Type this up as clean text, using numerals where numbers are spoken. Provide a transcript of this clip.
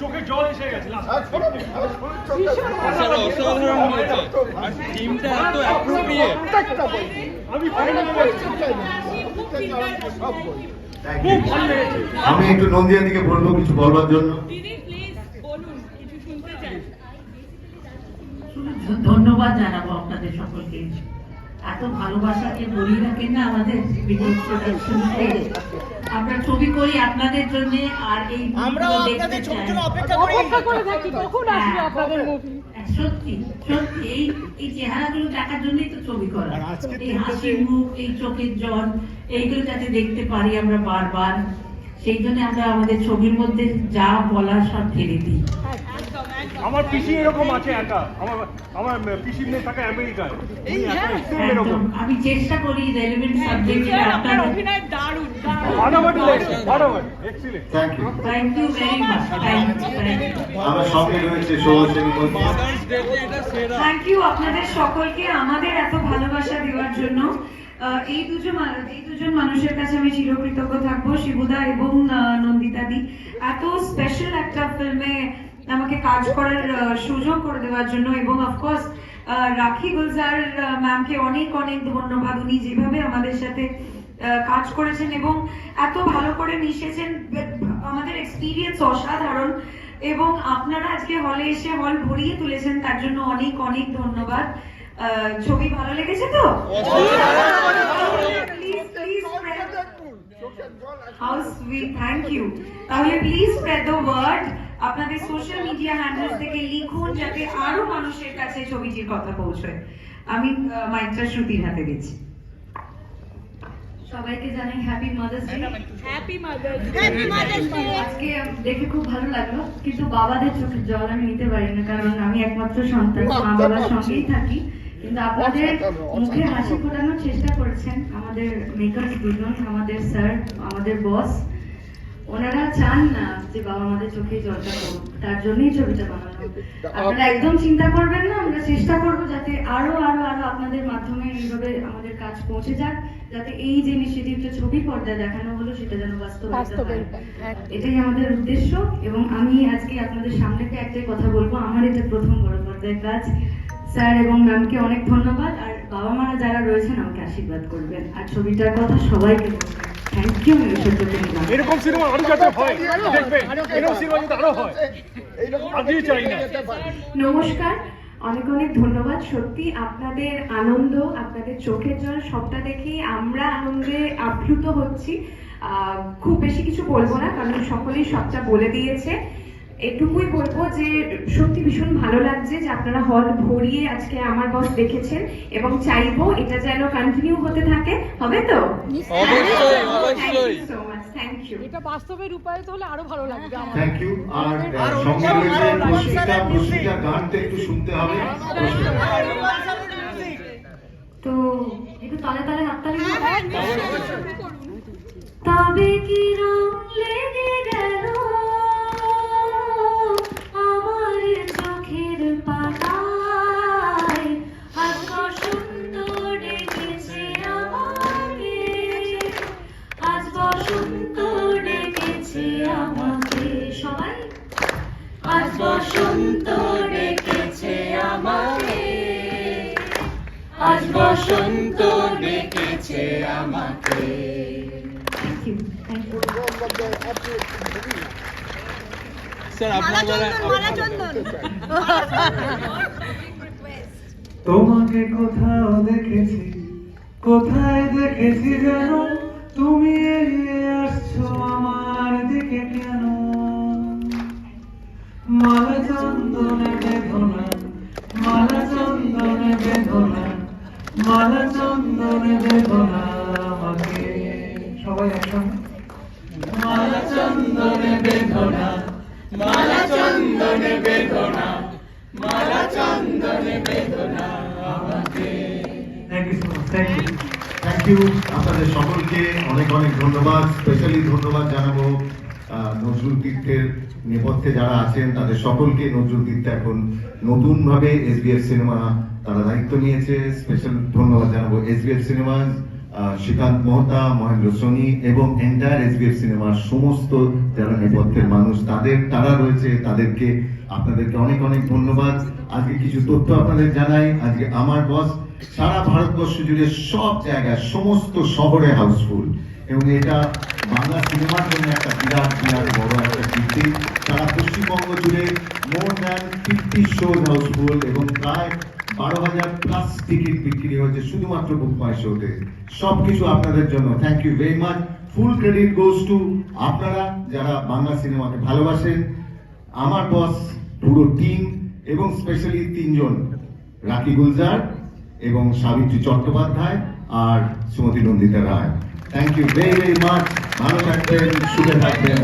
চোখে জল এসে গেছে অসাধারণ হয়েছে আর থিমটা এত অ্যাপ্রোপ্রিয়েট। আমি খুব ভালো লেগেছে। আমি একটু নন্দিয়াদিকে বলবো কিছু বলবার জন্য। ধন্যবাদ জানাবো আপনাদের সকলকে, এত ভালোবাসাকে বলি রাখেন না আমাদের ভিডিও প্রোডাকশনে। আমরা ছবি করি আপনাদের জন্য, আর এই অপেক্ষা করে থাকি কখন আসবে আপনাদের মুভি। সত্যি সত্যি এই চেহারাগুলো দেখার জন্যই তো ছবি করা, এই হাসি মুখ, এই চোখের জল, এইগুলো যাতে দেখতে পারি আমরা বারবার, সেই জন্য আমরা আমাদের ছবির মধ্যে যা বলার সব ঢেলে দিই। আমার পিসি এরকম আছে একা, আমার পিসির মেয়ে থাকে আমেরিকায়। আমি চেষ্টা করি রেলেভেন্ট সাবজেক্টে। আপনার অভিনয় দারুণ excellent. Thank you very much. আমার সঙ্গে রয়েছে সৌরসেনী মন্দির। থ্যাংক ইউ আপনাদের সকলকে আমাদের এত ভালোবাসা দেওয়ার জন্য। এই দুজন মানুষের কাছে আমি চিরকৃতজ্ঞ থাকবো, শিবুদা এবং নন্দিতাদি, এত স্পেশাল একটা ফিল্মে আমাকে কাজ করার সুযোগ করে দেওয়ার জন্য। এবং অফকোর্স রাখি গুলজার ম্যামকে অনেক অনেক ধন্যবাদ, উনি যেভাবে আমাদের সাথে কাজ করেছেন এবং এত ভালো করে মিশেছেন। আমাদের এক্সপিরিয়েন্স অসাধারণ এবং আপনারা আজকে হলে এসে হল ভরিয়ে তুলেছেন, তার জন্য অনেক অনেক ধন্যবাদ। ছবি ভালো লেগেছে তো? How sweet, thank you. তাহলে প্লিজ স্প্রেড দ্য ওয়ার্ড, আপনাদের সোশ্যাল মিডিয়া হ্যান্ডেলস থেকে লিখুন যাতে আরো মানুষের কাছে ছবিটির কথা পৌঁছয়। আমি মাইকটা শ্রুতির হাতে দিচ্ছি। সবাইকে জানাই happy mother's day. Happy mother's day. আজকে দেখে খুব ভালো লাগলো, কিন্তু বাবাদের চোখের জল আমি নিতে পারি না, কারণ আমি একমাত্র সন্তান, মা বাবার সঙ্গেই থাকি। কিন্তু আপনাদের মুখে হাসি ফোটানোর চেষ্টা করেছেন আমাদের মেকার্স দুজন, আমাদের স্যার, আমাদের বস। ওনারা চান না যে বাবা আমাদের চোখে জলটা পড়ুক, তার জন্যই ছবিটা বানানো। আপনারা একদম চিন্তা করবেন না, আমরা চেষ্টা করব যাতে আরো আরো আরো আপনাদের মাধ্যমে এইভাবে আমাদের কাজ পৌঁছে যাক, যাতে এই যে ইনিশিয়েটিভটা ছবি পর্দায় দেখানো হলো সেটা যেন বাস্তবায়িত হয়। এটাই আমাদের উদ্দেশ্য। এবং আমি আজকে আপনাদের সামনে একটাই কথা বলবো, আমার এটা প্রথম বড় পর্দায় কাজ। স্যার এবং ম্যামকে অনেক ধন্যবাদ, আর বাবা মারা যারা রয়েছেন আমাকে আশীর্বাদ করবেন, আর ছবিটার কথা সবাইকে বলবেন। Thank you. এরকম সিনেমা আরো যাতে হয়, দেখবেন এরকম সিনেমা যাতে আরো হয়, আজই চাই না। নমস্কার, অনেক অনেক ধন্যবাদ। সত্যি আপনাদের আনন্দ, আপনাদের চোখের জল সবটা দেখে আমরা আনন্দে আপ্লুত হচ্ছি। খুব বেশি কিছু বলবো না, কারণ সকলেই সবটা বলে দিয়েছে। এটুকুই বলবো যে সত্যি ভীষণ ভালো লাগছে যে আপনারা হল ভরিয়ে আজকে আমার বস দেখেছেন, এবং চাইবো এটা যেন কন্টিনিউ হতে থাকে। হবে তো? Thank you. এটা বাস্তবে রূপায়িত হলে আরো ভালো লাগবে আমার। Thank you. আর সঙ্গে রয়েছে পুষ্পিতা, গানটা একটু শুনতে হবে। তো একটু তালে তালে হাততালি। তবে কি রং লেগে গেল আমার চোখের পাতায়, আজ বসন্ত ডেকেছে আমাকে, আজ বসন্ত ডেকেছে আমাকে। সবাই আজ বসন্ত ডেকেছে আমাকে, আজ বসন্ত ডেকেছে আমাকে। Thank you, thank you. Sir আপনার তোমাকে কোথাও দেখেছি, কোথায় দেখেছি যেন, তুমি এগিয়ে আসছো আমার দিকে কেন? মালা চন্দনে বেদনা, মালা চন্দনে বেদনা, মালা চন্দনে বেদনা আমাকে। সবাই একসঙ্গে। মালা চন্দনে বেদনা, মালা চন্দনে বেদনা, মালা চন্দনে বেদনা আমাকে। Thank you so much. Thank you. Thank you আপনাদের সকলকে অনেক অনেক ধন্যবাদ। স্পেশালি ধন্যবাদ জানাবো নজরুল তীর্থের নেপথ্যে যারা আছেন তাদের সকলকে। নজরুল তীর্থ এখন নতুন ভাবে এসবিএফ সিনেমা তারা দায়িত্ব নিয়েছে। স্পেশাল ধন্যবাদ জানাবো এসবিএফ সিনেমা, শ্রীকান্ত মোহতা, মহেন্দ্র সোনি এবং এন্টায়ার SBF সিনেমার সমস্ত যারা নেপথ্যের মানুষ তারা রয়েছে, তাদেরকে আপনাদেরকে অনেক অনেক ধন্যবাদ। আজকে কিছু তথ্য আপনাদের জানাই। আজকে আমার বস সারা ভারতবর্ষ জুড়ে সব জায়গায় সমস্ত শহরে হাউসফুল, এবং এটা বাংলা সিনেমার জন্য একটা বিরাট বিরাট বড় একটা কীর্তি। সারা পশ্চিমবঙ্গ জুড়ে মোর দ্যান 50 শোজ হাউসফুল এবং প্রায় 12,000+ টিকিট বিক্রি হয়েছে শুধুমাত্র বুক মাই শোতে। সবকিছু আপনাদের জন্য। Thank you very much. Full credit goes to আপনারা যারা বাংলা সিনেমাকে ভালোবাসেন, আমার বস, পুরো টিম, এবং স্পেশালি 3 জন, রাকি গুলজার এবং সাবিত্রী চট্টোপাধ্যায় আর Sumati Nandita Roy. Thank you very very much. ভালো থাকবেন, সুখে থাকবেন।